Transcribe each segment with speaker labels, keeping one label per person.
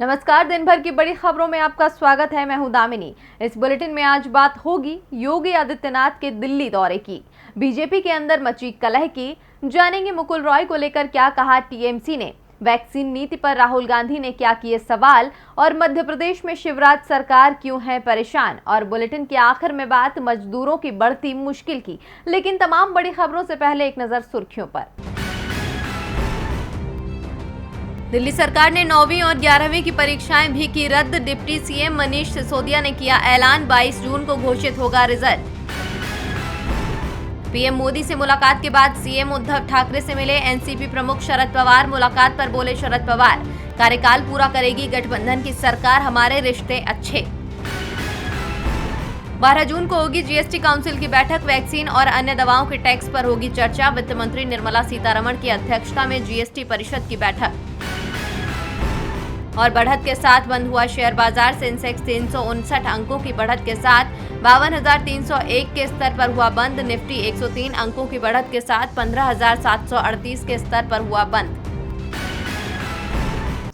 Speaker 1: नमस्कार। दिन भर की बड़ी खबरों में आपका स्वागत है। मैं हूं दामिनी। इस बुलेटिन में आज बात होगी योगी आदित्यनाथ के दिल्ली दौरे की, बीजेपी के अंदर मची कलह की, जानेंगे मुकुल रॉय को लेकर क्या कहा टीएमसी ने, वैक्सीन नीति पर राहुल गांधी ने क्या किए सवाल, और मध्य प्रदेश में शिवराज सरकार क्यों है परेशान। और बुलेटिन के आखिर में बात मजदूरों की बढ़ती मुश्किल की। लेकिन तमाम बड़ी खबरों से पहले एक नजर सुर्खियों पर। दिल्ली सरकार ने 9वीं और 11वीं की परीक्षाएं भी की रद्द। डिप्टी सीएम मनीष सिसोदिया ने किया ऐलान, 22 जून को घोषित होगा रिजल्ट। पीएम मोदी से मुलाकात के बाद सीएम उद्धव ठाकरे से मिले एनसीपी प्रमुख शरद पवार। मुलाकात पर बोले शरद पवार, कार्यकाल पूरा करेगी गठबंधन की सरकार, हमारे रिश्ते अच्छे। 12 जून को होगी जीएसटी काउंसिल की बैठक, वैक्सीन और अन्य दवाओं के टैक्स पर होगी चर्चा। वित्त मंत्री निर्मला सीतारमण की अध्यक्षता में जीएसटी परिषद की बैठक। और बढ़त के साथ बंद हुआ शेयर बाजार, सेंसेक्स 359 अंकों की बढ़त के साथ 52,301 के स्तर पर हुआ बंद। निफ्टी 103 अंकों की बढ़त के साथ 15,738 के स्तर पर हुआ बंद।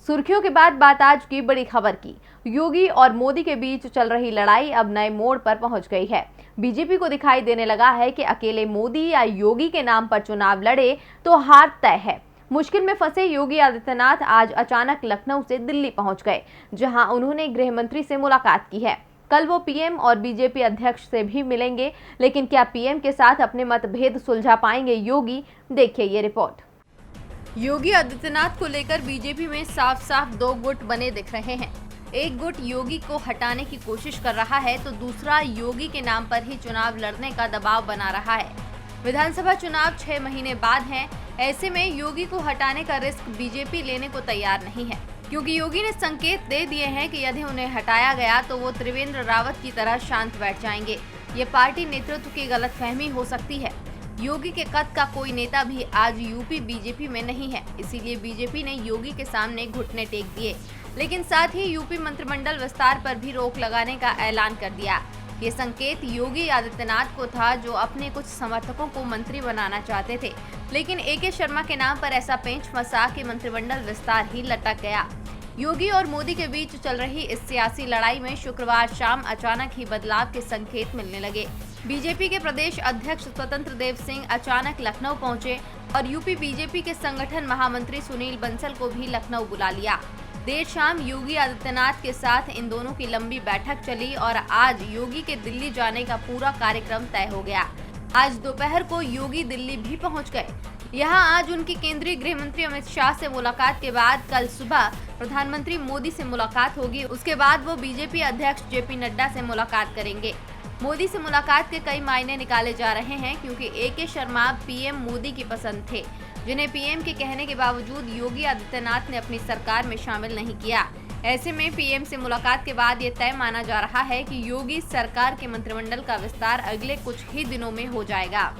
Speaker 1: सुर्खियों के बाद बात आज की बड़ी खबर की। योगी और मोदी के बीच चल रही लड़ाई अब नए मोड़ पर पहुंच गई है। बीजेपी को दिखाई देने लगा है कि अकेले मोदी या योगी के नाम पर चुनाव लड़े तो हार तय है। मुश्किल में फंसे योगी आदित्यनाथ आज अचानक लखनऊ से दिल्ली पहुंच गए, जहां उन्होंने गृह मंत्री से मुलाकात की है। कल वो पीएम और बीजेपी अध्यक्ष से भी मिलेंगे, लेकिन क्या पीएम के साथ अपने मतभेद सुलझा पाएंगे योगी? देखिए ये रिपोर्ट। योगी आदित्यनाथ को लेकर बीजेपी में साफ साफ दो गुट बने दिख रहे हैं। एक गुट योगी को हटाने की कोशिश कर रहा है तो दूसरा योगी के नाम पर ही चुनाव लड़ने का दबाव बना रहा है। विधानसभा चुनाव 6 महीने बाद हैं। ऐसे में योगी को हटाने का रिस्क बीजेपी लेने को तैयार नहीं है, क्योंकि योगी ने संकेत दे दिए हैं कि यदि उन्हें हटाया गया तो वो त्रिवेंद्र रावत की तरह शांत बैठ जाएंगे। ये पार्टी नेतृत्व की गलतफहमी हो सकती है। योगी के कद का कोई नेता भी आज यूपी बीजेपी में नहीं है, इसीलिए बीजेपी ने योगी के सामने घुटने टेक दिए, लेकिन साथ ही यूपी मंत्रिमंडल विस्तार पर भी रोक लगाने का ऐलान कर दिया। ये संकेत योगी आदित्यनाथ को था, जो अपने कुछ समर्थकों को मंत्री बनाना चाहते थे, लेकिन एके शर्मा के नाम पर ऐसा पेंच फंसा कि मंत्रिमंडल विस्तार ही लटक गया। योगी और मोदी के बीच चल रही इस सियासी लड़ाई में शुक्रवार शाम अचानक ही बदलाव के संकेत मिलने लगे। बीजेपी के प्रदेश अध्यक्ष स्वतंत्र देव सिंह अचानक लखनऊ पहुंचे और यूपी बीजेपी के संगठन महामंत्री सुनील बंसल को भी लखनऊ बुला लिया। देर शाम योगी आदित्यनाथ के साथ इन दोनों की लंबी बैठक चली और आज योगी के दिल्ली जाने का पूरा कार्यक्रम तय हो गया। आज दोपहर को योगी दिल्ली भी पहुंच गए। यहां आज उनकी केंद्रीय गृह मंत्री अमित शाह से मुलाकात के बाद कल सुबह प्रधानमंत्री मोदी से मुलाकात होगी। उसके बाद वो बीजेपी अध्यक्ष जेपी नड्डा से मुलाकात करेंगे। मोदी से मुलाकात के कई मायने निकाले जा रहे हैं, क्योंकि एके शर्मा पीएम मोदी की पसंद थे, जिन्हें पीएम के कहने के बावजूद योगी आदित्यनाथ ने अपनी सरकार में शामिल नहीं किया। ऐसे में पीएम से मुलाकात के बाद ये तय माना जा रहा है कि योगी सरकार के मंत्रिमंडल का विस्तार अगले कुछ ही दिनों में हो जाएगा।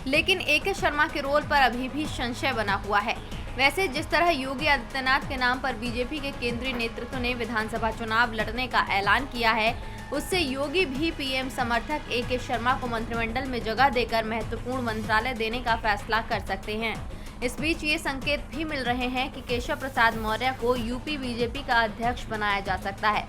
Speaker 1: लेकिन एके शर्मा के रोल पर अभी भी संशय बना हुआ है। वैसे जिस तरह योगी आदित्यनाथ के नाम पर बीजेपी के केंद्रीय नेतृत्व ने विधानसभा चुनाव लड़ने का ऐलान किया है, उससे योगी भी पीएम समर्थक एके शर्मा को मंत्रिमंडल में जगह देकर महत्वपूर्ण मंत्रालय देने का फैसला कर सकते हैं। इस बीच ये संकेत भी मिल रहे हैं कि केशव प्रसाद मौर्य को यूपी बीजेपी का अध्यक्ष बनाया जा सकता है।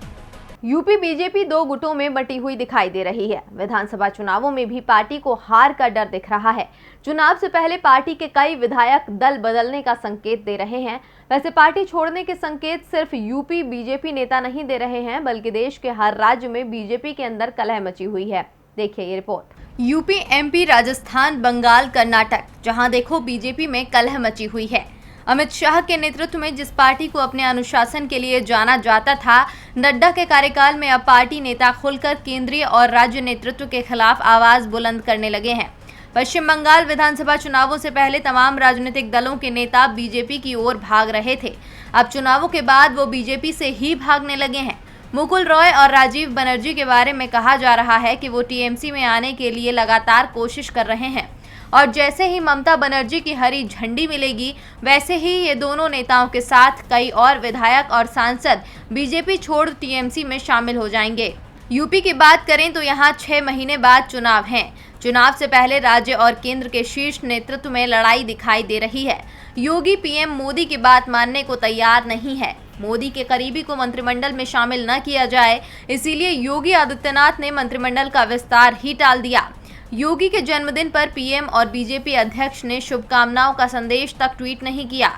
Speaker 1: यूपी बीजेपी दो गुटों में बटी हुई दिखाई दे रही है। विधानसभा चुनावों में भी पार्टी को हार का डर दिख रहा है। चुनाव से पहले पार्टी के कई विधायक दल बदलने का संकेत दे रहे हैं। वैसे पार्टी छोड़ने के संकेत सिर्फ यूपी बीजेपी नेता नहीं दे रहे हैं, बल्कि देश के हर राज्य में बीजेपी के अंदर कलह मची हुई है। देखिए ये report. UP, MP, Rajasthan, Bengal, Karnataka, जहां देखो बीजेपी में कलह मची हुई है। अमित शाह के नेतृत्व में जिस पार्टी को अपने अनुशासन के लिए जाना जाता था, नड्डा के कार्यकाल में अब पार्टी नेता खुलकर केंद्रीय और राज्य नेतृत्व के खिलाफ आवाज बुलंद करने लगे हैं। पश्चिम बंगाल विधानसभा चुनावों से पहले तमाम राजनीतिक दलों के नेता बीजेपी की ओर भाग रहे थे। अब चुनावों के बाद वो बीजेपी से ही भागने लगे हैं। मुकुल रॉय और राजीव बनर्जी के बारे में कहा जा रहा है कि वो टीएमसी में आने के लिए लगातार कोशिश कर रहे हैं, और जैसे ही ममता बनर्जी की हरी झंडी मिलेगी, वैसे ही ये दोनों नेताओं के साथ कई और विधायक और सांसद बीजेपी छोड़ टीएमसी में शामिल हो जाएंगे। यूपी की बात करें तो यहाँ 6 महीने बाद चुनाव हैं। चुनाव से पहले राज्य और केंद्र के शीर्ष नेतृत्व में लड़ाई दिखाई दे रही है। योगी पीएम मोदी की बात मानने को तैयार नहीं है। मोदी के करीबी को मंत्रिमंडल में शामिल न किया जाए, इसीलिए योगी आदित्यनाथ ने मंत्रिमंडल का विस्तार ही टाल दिया। योगी के जन्मदिन पर पीएम और बीजेपी अध्यक्ष ने शुभकामनाओं का संदेश तक ट्वीट नहीं किया।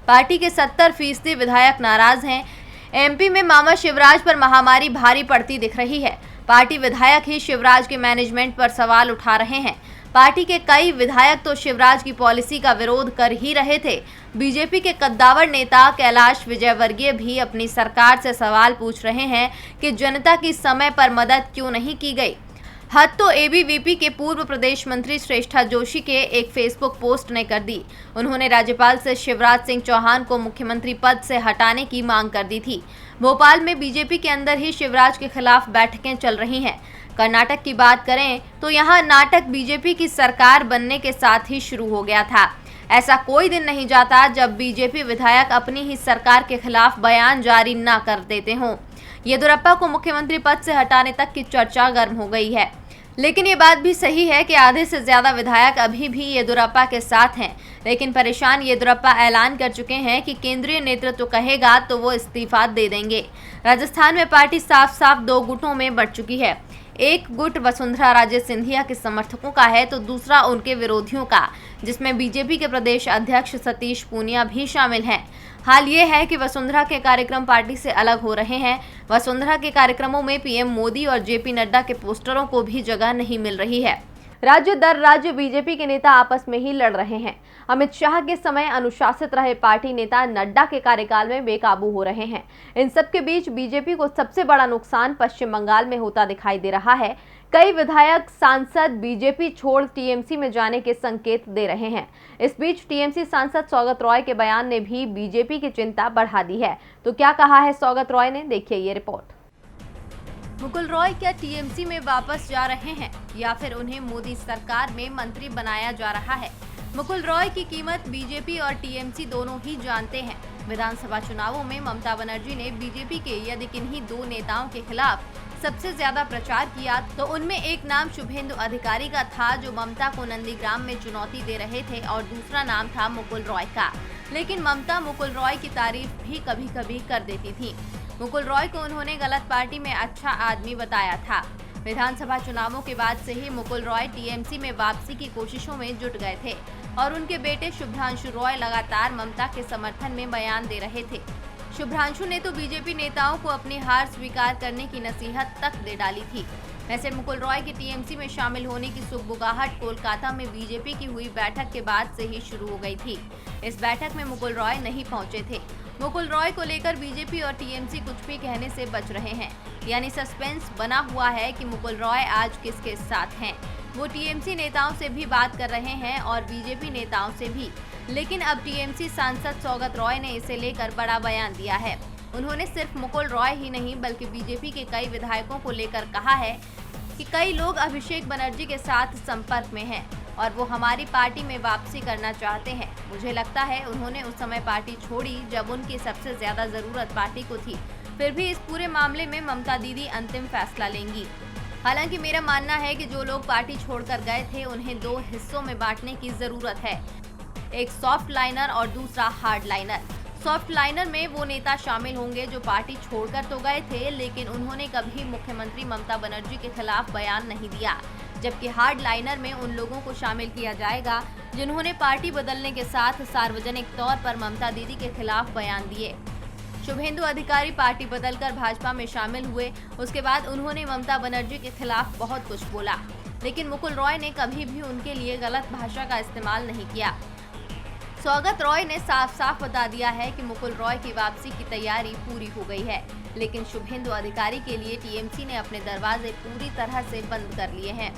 Speaker 1: पार्टी के 70% विधायक नाराज हैं। एमपी में मामा शिवराज पर महामारी भारी पड़ती दिख रही है। पार्टी विधायक ही शिवराज के मैनेजमेंट पर सवाल उठा रहे हैं। पार्टी के कई विधायक तो शिवराज की पॉलिसी का विरोध कर ही रहे थे। बीजेपी के कद्दावर नेता कैलाश विजयवर्गीय भी अपनी सरकार से सवाल पूछ रहे हैं कि जनता की समय पर मदद क्यों नहीं की गई। हद तो एबीवीपी के पूर्व प्रदेश मंत्री श्रेष्ठा जोशी के एक फेसबुक पोस्ट ने कर दी। उन्होंने राज्यपाल से शिवराज सिंह चौहान को मुख्यमंत्री पद से हटाने की मांग कर दी थी। भोपाल में बीजेपी के अंदर ही शिवराज के खिलाफ बैठकें चल रही हैं। कर्नाटक की बात करें तो यहाँ नाटक बीजेपी की सरकार बनने के साथ ही शुरू हो गया था। ऐसा कोई दिन नहीं जाता जब बीजेपी विधायक अपनी ही सरकार के खिलाफ बयान जारी न कर देते हों। येदियुरप्पा को मुख्यमंत्री पद से हटाने तक की चर्चा गर्म हो गई है। लेकिन ये बात भी सही है कि आधे से ज्यादा विधायक अभी भी येदियुरप्पा के साथ हैं। लेकिन परेशान येदियुरप्पा ऐलान कर चुके हैं कि केंद्रीय नेतृत्व कहेगा तो वो इस्तीफा दे देंगे। राजस्थान में पार्टी साफ साफ दो गुटों में बंट चुकी है। एक गुट वसुंधरा राजे सिंधिया के समर्थकों का है तो दूसरा उनके विरोधियों का, जिसमें बीजेपी के प्रदेश अध्यक्ष सतीश पूनिया भी शामिल हैं। हाल ये है कि वसुंधरा के कार्यक्रम पार्टी से अलग हो रहे हैं। वसुंधरा के कार्यक्रमों में पीएम मोदी और जेपी नड्डा के पोस्टरों को भी जगह नहीं मिल रही है। राज्य दर राज्य बीजेपी के नेता आपस में ही लड़ रहे हैं। अमित शाह के समय अनुशासित रहे पार्टी नेता नड्डा के कार्यकाल में बेकाबू हो रहे हैं। इन सब के बीच बीजेपी को सबसे बड़ा नुकसान पश्चिम बंगाल में होता दिखाई दे रहा है। कई विधायक सांसद बीजेपी छोड़ टीएमसी में जाने के संकेत दे रहे हैं। इस बीच टीएमसी सांसद सौगत रॉय के बयान ने भी बीजेपी की चिंता बढ़ा दी है। तो क्या कहा है सौगत रॉय ने, देखिए ये रिपोर्ट। मुकुल रॉय क्या टीएमसी में वापस जा रहे हैं या फिर उन्हें मोदी सरकार में मंत्री बनाया जा रहा है? मुकुल रॉय की कीमत बीजेपी और टीएमसी दोनों ही जानते हैं। विधानसभा चुनावों में ममता बनर्जी ने बीजेपी के यदि किन्हीं दो नेताओं के खिलाफ सबसे ज्यादा प्रचार किया तो उनमें एक नाम शुभेंदु अधिकारी का था, जो ममता को नंदीग्राम में चुनौती दे रहे थे, और दूसरा नाम था मुकुल रॉय का। लेकिन ममता मुकुल रॉय की तारीफ भी कभी कभी कर देती थी। मुकुल रॉय को उन्होंने गलत पार्टी में अच्छा आदमी बताया था। विधानसभा चुनावों के बाद से ही मुकुल रॉय टीएमसी में वापसी की कोशिशों में जुट गए थे और उनके बेटे शुभ्रांशु रॉय लगातार ममता के समर्थन में बयान दे रहे थे। शुभ्रांशु ने तो बीजेपी नेताओं को अपनी हार स्वीकार करने की नसीहत तक दे डाली थी। वैसे मुकुल रॉय के टीएमसी में शामिल होने की सुगबुगाहट कोलकाता में बीजेपी की हुई बैठक के बाद से ही शुरू हो गई थी। इस बैठक में मुकुल रॉय नहीं पहुंचे थे। मुकुल रॉय को लेकर बीजेपी और टीएमसी कुछ भी कहने से बच रहे हैं, यानी सस्पेंस बना हुआ है कि मुकुल रॉय आज किसके साथ हैं। वो टीएमसी नेताओं से भी बात कर रहे हैं और बीजेपी नेताओं से भी। लेकिन अब टीएमसी सांसद सौगत रॉय ने इसे लेकर बड़ा बयान दिया है। उन्होंने सिर्फ मुकुल रॉय ही नहीं बल्कि बीजेपी के कई विधायकों को लेकर कहा है कि कई लोग अभिषेक बनर्जी के साथ संपर्क में हैं और वो हमारी पार्टी में वापसी करना चाहते हैं। मुझे लगता है उन्होंने उस समय पार्टी छोड़ी जब उनकी सबसे ज्यादा जरूरत पार्टी को थी। फिर भी इस पूरे मामले में ममता दीदी अंतिम फैसला लेंगी। हालांकि मेरा मानना है कि जो लोग पार्टी छोड़कर गए थे उन्हें दो हिस्सों में बांटने की जरूरत है, एक सॉफ्ट लाइनर और दूसरा हार्ड लाइनर। सॉफ्ट लाइनर में वो नेता शामिल होंगे जो पार्टी छोड़कर तो गए थे लेकिन उन्होंने कभी मुख्यमंत्री ममता बनर्जी के खिलाफ बयान नहीं दिया, जबकि हार्ड लाइनर में उन लोगों को शामिल किया जाएगा जिन्होंने पार्टी बदलने के साथ सार्वजनिक तौर पर ममता दीदी के खिलाफ बयान दिए। शुभेंदु अधिकारी पार्टी बदलकर भाजपा में शामिल हुए, उसके बाद उन्होंने ममता बनर्जी के खिलाफ बहुत कुछ बोला, लेकिन मुकुल रॉय ने कभी भी उनके लिए गलत भाषा का इस्तेमाल नहीं किया। सौगत रॉय ने साफ साफ बता दिया है कि मुकुल रॉय की वापसी की तैयारी पूरी हो गई है, लेकिन शुभेंदु अधिकारी के लिए टीएमसी ने अपने दरवाजे पूरी तरह से बंद कर लिए हैं।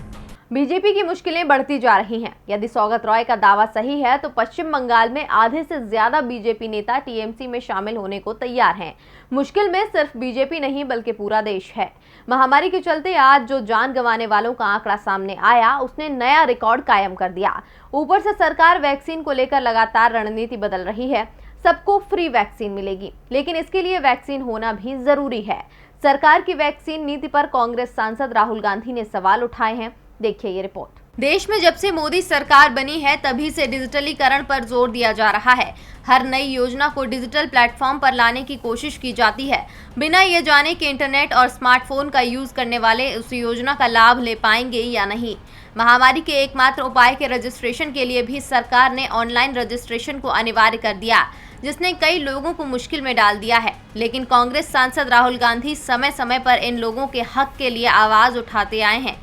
Speaker 1: बीजेपी की मुश्किलें बढ़ती जा रही हैं। यदि सौगत रॉय का दावा सही है तो पश्चिम बंगाल में आधे से ज्यादा बीजेपी नेता टीएमसी में शामिल होने को तैयार हैं। मुश्किल में सिर्फ बीजेपी नहीं बल्कि पूरा देश है। महामारी के चलते आज जो जान गंवाने वालों का आंकड़ा सामने आया उसने नया रिकॉर्ड कायम कर दिया। ऊपर से सरकार वैक्सीन को लेकर लगातार रणनीति बदल रही है। सबको फ्री वैक्सीन मिलेगी, लेकिन इसके लिए वैक्सीन होना भी जरूरी है। सरकार की वैक्सीन नीति पर कांग्रेस सांसद राहुल गांधी ने सवाल उठाए हैं। देखिए ये रिपोर्ट। देश में जब से मोदी सरकार बनी है तभी से डिजिटलीकरण पर जोर दिया जा रहा है। हर नई योजना को डिजिटल प्लेटफॉर्म पर लाने की कोशिश की जाती है, बिना ये जाने कि इंटरनेट और स्मार्टफोन का यूज करने वाले उस योजना का लाभ ले पाएंगे या नहीं। महामारी के एकमात्र उपाय के रजिस्ट्रेशन के लिए भी सरकार ने ऑनलाइन रजिस्ट्रेशन को अनिवार्य कर दिया, जिसने कई लोगों को मुश्किल में डाल दिया है। लेकिन कांग्रेस सांसद राहुल गांधी समय समय पर इन लोगों के हक के लिए आवाज उठाते आए हैं।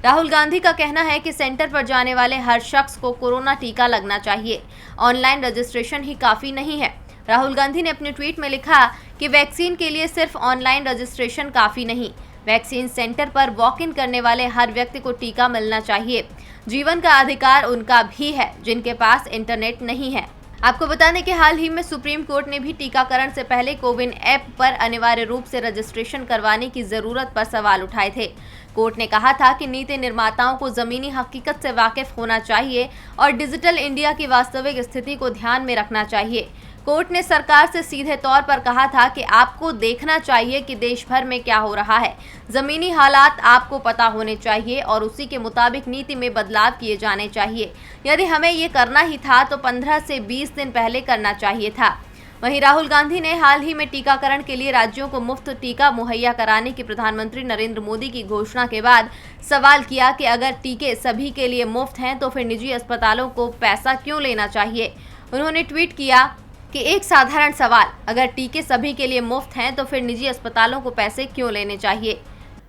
Speaker 1: राहुल गांधी का कहना है कि सेंटर पर जाने वाले हर शख्स को कोरोना टीका लगना चाहिए, ऑनलाइन रजिस्ट्रेशन ही काफी नहीं है। राहुल गांधी ने अपने ट्वीट में लिखा कि वैक्सीन के लिए सिर्फ ऑनलाइन रजिस्ट्रेशन काफी नहीं, वैक्सीन सेंटर पर वॉक इन करने वाले हर व्यक्ति को टीका मिलना चाहिए। जीवन का अधिकार उनका भी है जिनके पास इंटरनेट नहीं है। आपको बता दें कि हाल ही में सुप्रीम कोर्ट ने भी टीकाकरण से पहले कोविन ऐप पर अनिवार्य रूप से रजिस्ट्रेशन करवाने की जरूरत पर सवाल उठाए थे। कोर्ट ने कहा था कि नीति निर्माताओं को जमीनी हकीकत से वाकिफ होना चाहिए और डिजिटल इंडिया की वास्तविक स्थिति को ध्यान में रखना चाहिए। कोर्ट ने सरकार से सीधे तौर पर कहा था कि आपको देखना चाहिए कि देश भर में क्या हो रहा है, जमीनी हालात आपको पता होने चाहिए और उसी के मुताबिक नीति में बदलाव किए जाने चाहिए। यदि हमें ये करना ही था तो 15 से 20 दिन पहले करना चाहिए था। वहीं राहुल गांधी ने हाल ही में टीकाकरण के लिए राज्यों को मुफ्त टीका मुहैया कराने की प्रधानमंत्री नरेंद्र मोदी की घोषणा के बाद सवाल किया कि अगर टीके सभी के लिए मुफ्त हैं तो फिर निजी अस्पतालों को पैसा क्यों लेना चाहिए। उन्होंने ट्वीट किया कि एक साधारण सवाल, अगर टीके सभी के लिए मुफ्त हैं तो फिर निजी अस्पतालों को पैसे क्यों लेने चाहिए।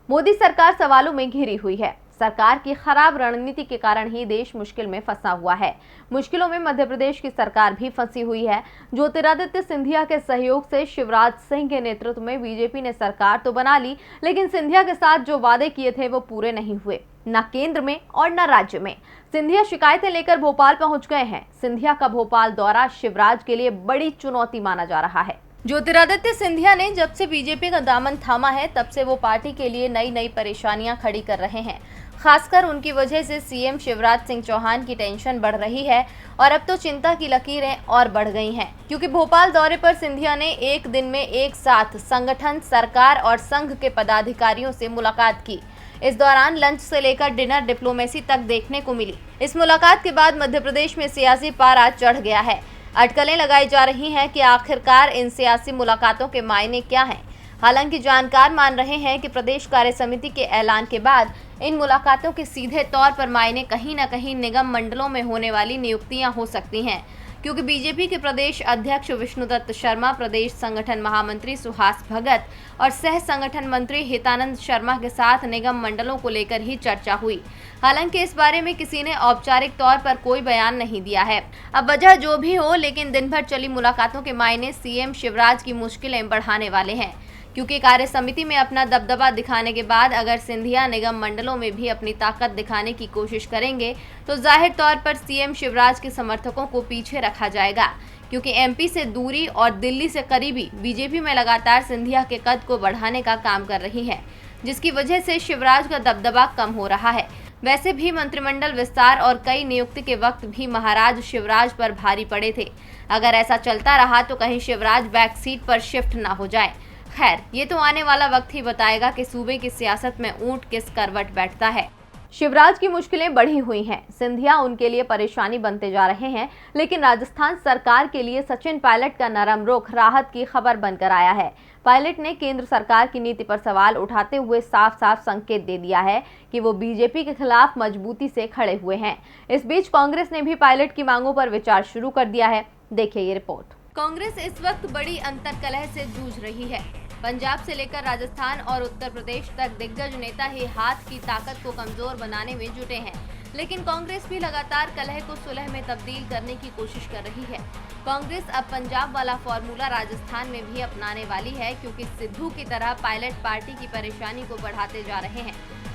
Speaker 1: मोदी सरकार सवालों में घिरी हुई है। सरकार की खराब रणनीति के कारण ही देश मुश्किल में फंसा हुआ है। मुश्किलों में मध्य प्रदेश की सरकार भी फंसी हुई है। ज्योतिरादित्य सिंधिया के सहयोग से शिवराज सिंह के नेतृत्व में बीजेपी ने सरकार तो बना ली, लेकिन सिंधिया के साथ जो वादे किए थे वो पूरे नहीं हुए, न केंद्र में और न राज्य में। सिंधिया शिकायतें लेकर भोपाल पहुंच गए हैं। सिंधिया का भोपाल दौरा शिवराज के लिए बड़ी चुनौती माना जा रहा है। ज्योतिरादित्य सिंधिया ने जब से बीजेपी का दामन थामा है तब से वो पार्टी के लिए नई नई परेशानियां खड़ी कर रहे हैं। खासकर उनकी वजह से सीएम शिवराज सिंह चौहान की टेंशन बढ़ रही है और अब तो चिंता की लकीरें और बढ़ गई हैं, क्योंकि भोपाल दौरे पर सिंधिया ने एक दिन में एक साथ संगठन, सरकार और संघ के पदाधिकारियों से मुलाकात की। इस दौरान लंच से लेकर डिनर डिप्लोमेसी तक देखने को मिली। इस मुलाकात के बाद मध्य प्रदेश में सियासी पारा चढ़ गया है। अटकलें लगाई जा रही हैं कि आखिरकार इन सियासी मुलाकातों के मायने क्या हैं। हालांकि जानकार मान रहे हैं कि प्रदेश कार्य समिति के ऐलान के बाद इन मुलाकातों के सीधे तौर पर मायने कहीं न कहीं निगम मंडलों में होने वाली नियुक्तियां हो सकती हैं, क्योंकि बीजेपी के प्रदेश अध्यक्ष विष्णुदत्त शर्मा, प्रदेश संगठन महामंत्री सुहास भगत और सह संगठन मंत्री हितानंद शर्मा के साथ निगम मंडलों को लेकर ही चर्चा हुई। हालांकि इस बारे में किसी ने औपचारिक तौर पर कोई बयान नहीं दिया है। अब वजह जो भी हो, लेकिन दिन भर चली मुलाकातों के मायने सीएम शिवराज की मुश्किलें बढ़ाने वाले हैं, क्योंकि कार्य समिति में अपना दबदबा दिखाने के बाद अगर सिंधिया निगम मंडलों में भी अपनी ताकत दिखाने की कोशिश करेंगे तो जाहिर तौर पर सीएम शिवराज के समर्थकों को पीछे रखा जाएगा, क्योंकि एमपी से दूरी और दिल्ली से करीबी बीजेपी में लगातार सिंधिया के कद को बढ़ाने का काम कर रही है, जिसकी वजह से शिवराज का दबदबा कम हो रहा है। वैसे भी मंत्रिमंडल विस्तार और कई नियुक्ति के वक्त भी महाराज शिवराज पर भारी पड़े थे। अगर ऐसा चलता रहा तो कहीं शिवराज बैक सीट पर शिफ्ट ना हो जाए। खैर, ये तो आने वाला वक्त ही बताएगा कि सूबे की सियासत में ऊंट किस करवट बैठता है। शिवराज की मुश्किलें बढ़ी हुई हैं। सिंधिया उनके लिए परेशानी बनते जा रहे हैं, लेकिन राजस्थान सरकार के लिए सचिन पायलट का नरम रुख राहत की खबर बनकर आया है। पायलट ने केंद्र सरकार की नीति पर सवाल उठाते हुए साफ साफ संकेत दे दिया है कि वो बीजेपी के खिलाफ मजबूती से खड़े हुए हैं। इस बीच कांग्रेस ने भी पायलट की मांगों पर विचार शुरू कर दिया है। देखिए ये रिपोर्ट। कांग्रेस इस वक्त बड़ी अंतर्कलह से जूझ रही है। पंजाब से लेकर राजस्थान और उत्तर प्रदेश तक दिग्गज नेता ही हाथ की ताकत को कमजोर बनाने में जुटे हैं, लेकिन कांग्रेस भी लगातार कलह को सुलह में तब्दील करने की कोशिश कर रही है। कांग्रेस अब पंजाब वाला फॉर्मूला राजस्थान में भी अपनाने वाली है, क्योंकि सिद्धू की तरह पायलट पार्टी की परेशानी को बढ़ाते जा रहे हैं।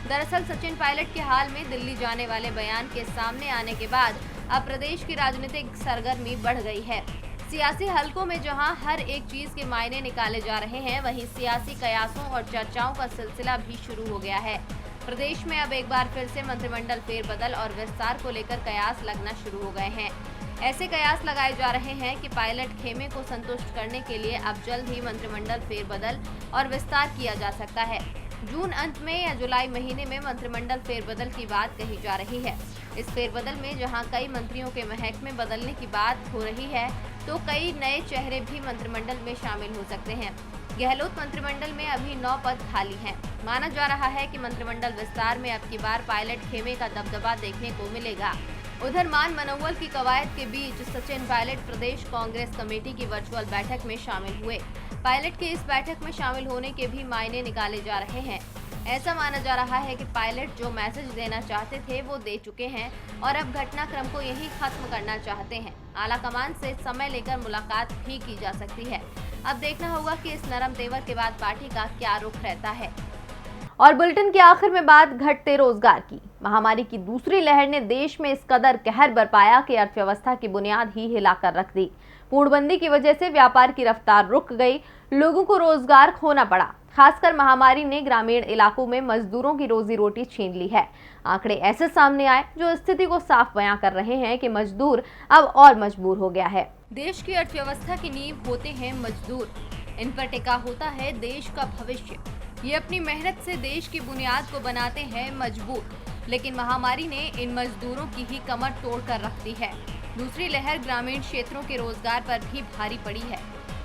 Speaker 1: दरअसल सचिन पायलट के हाल में दिल्ली जाने वाले बयान के सामने आने के बाद अब प्रदेश की राजनीतिक सरगर्मी बढ़ गई है। सियासी हलकों में जहां हर एक चीज के मायने निकाले जा रहे हैं, वहीं सियासी कयासों और चर्चाओं का सिलसिला भी शुरू हो गया है। प्रदेश में अब एक बार फिर से मंत्रिमंडल फेरबदल और विस्तार को लेकर कयास लगना शुरू हो गए हैं। ऐसे कयास लगाए जा रहे हैं कि पायलट खेमे को संतुष्ट करने के लिए अब जल्द ही मंत्रिमंडल फेरबदल और विस्तार किया जा सकता है। जून अंत में या जुलाई महीने में मंत्रिमंडल फेरबदल की बात कही जा रही है। इस फेरबदल में जहां कई मंत्रियों के महकमे बदलने की बात हो रही है, तो कई नए चेहरे भी मंत्रिमंडल में शामिल हो सकते हैं। गहलोत मंत्रिमंडल में अभी 9 पद खाली हैं। माना जा रहा है कि मंत्रिमंडल विस्तार में अब की बार पायलट खेमे का दबदबा देखने को मिलेगा। उधर मान मनोवल की कवायद के बीच सचिन पायलट प्रदेश कांग्रेस कमेटी की वर्चुअल बैठक में शामिल हुए। पायलट के इस बैठक में शामिल होने के भी मायने निकाले जा रहे हैं। ऐसा माना जा रहा है कि पायलट जो मैसेज देना चाहते थे वो दे चुके हैं और अब घटनाक्रम को यही खत्म करना चाहते हैं। आला कमान से समय लेकर मुलाकात भी की जा सकती है। अब देखना होगा कि इस नरम तेवर के बाद पार्टी का क्या रुख रहता है। और बुलेटिन के आखिर में बात घटते रोजगार की। महामारी की दूसरी लहर ने देश में इस कदर कहर बरपाया कि अर्थव्यवस्था की बुनियाद ही हिलाकर रख दी। पूर्णबंदी की वजह से व्यापार की रफ्तार रुक गई, लोगों को रोजगार खोना पड़ा। खासकर महामारी ने ग्रामीण इलाकों में मजदूरों की रोजी रोटी छीन ली है। आंकड़े ऐसे सामने आए जो स्थिति को साफ बयां कर रहे हैं कि मजदूर अब और मजबूर हो गया है। देश की अर्थव्यवस्था की नींव होते हैं मजदूर, इन पर टिका होता है देश का भविष्य। ये अपनी मेहनत से देश की बुनियाद को बनाते हैं मजबूर, लेकिन महामारी ने इन मजदूरों की ही कमर तोड़ कर रख दी है। दूसरी लहर ग्रामीण क्षेत्रों के रोजगार पर भी भारी पड़ी है।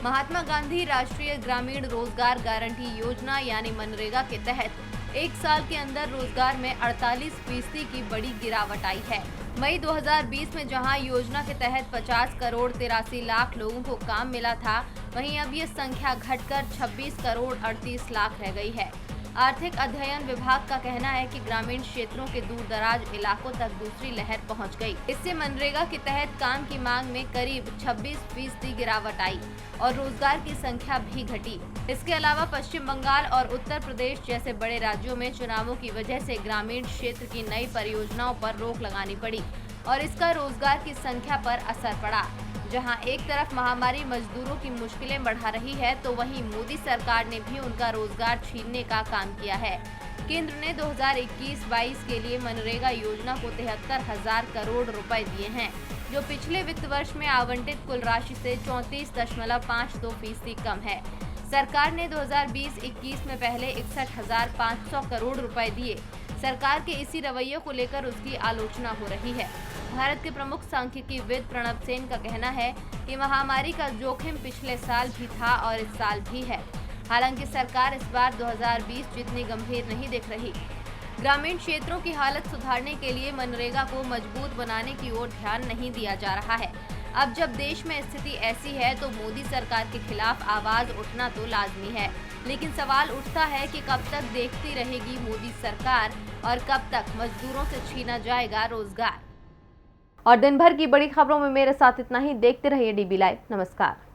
Speaker 1: महात्मा गांधी राष्ट्रीय ग्रामीण रोजगार गारंटी योजना यानी मनरेगा के तहत 1 साल के अंदर रोजगार में 48% की बड़ी गिरावट आई है। मई 2020 में जहां योजना के तहत 50 करोड़ 83 लाख लोगों को काम मिला था, वहीं अब ये संख्या घटकर 26 करोड़ 38 लाख रह गई है। आर्थिक अध्ययन विभाग का कहना है कि ग्रामीण क्षेत्रों के दूर दराज इलाकों तक दूसरी लहर पहुंच गई। इससे मनरेगा के तहत काम की मांग में करीब 26% गिरावट आई और रोजगार की संख्या भी घटी। इसके अलावा पश्चिम बंगाल और उत्तर प्रदेश जैसे बड़े राज्यों में चुनावों की वजह से ग्रामीण क्षेत्र की नई परियोजनाओं पर रोक लगानी पड़ी और इसका रोजगार की संख्या पर असर पड़ा। जहां एक तरफ महामारी मजदूरों की मुश्किलें बढ़ा रही है, तो वहीं मोदी सरकार ने भी उनका रोजगार छीनने का काम किया है। केंद्र ने 2021-22 के लिए मनरेगा योजना को 73,000 करोड़ रुपए दिए हैं, जो पिछले वित्त वर्ष में आवंटित कुल राशि से 34.52% कम है। सरकार ने 2020-21 में पहले 61,500 करोड़ रुपए दिए। सरकार के इसी रवैये को लेकर उसकी आलोचना हो रही है। भारत के प्रमुख सांख्यिकीविद प्रणब सेन का कहना है कि महामारी का जोखिम पिछले साल भी था और इस साल भी है। हालांकि सरकार इस बार 2020 जितनी गंभीर नहीं दिख रही। ग्रामीण क्षेत्रों की हालत सुधारने के लिए मनरेगा को मजबूत बनाने की ओर ध्यान नहीं दिया जा रहा है। अब जब देश में स्थिति ऐसी है, तो मोदी सरकार के खिलाफ आवाज उठना तो लाजमी है, लेकिन सवाल उठता है कि कब तक देखती रहेगी मोदी सरकार और कब तक मजदूरों से छीना जाएगा रोजगार। और दिन भर की बड़ी खबरों में मेरे साथ इतना ही। देखते रहिए DB लाइव। नमस्कार।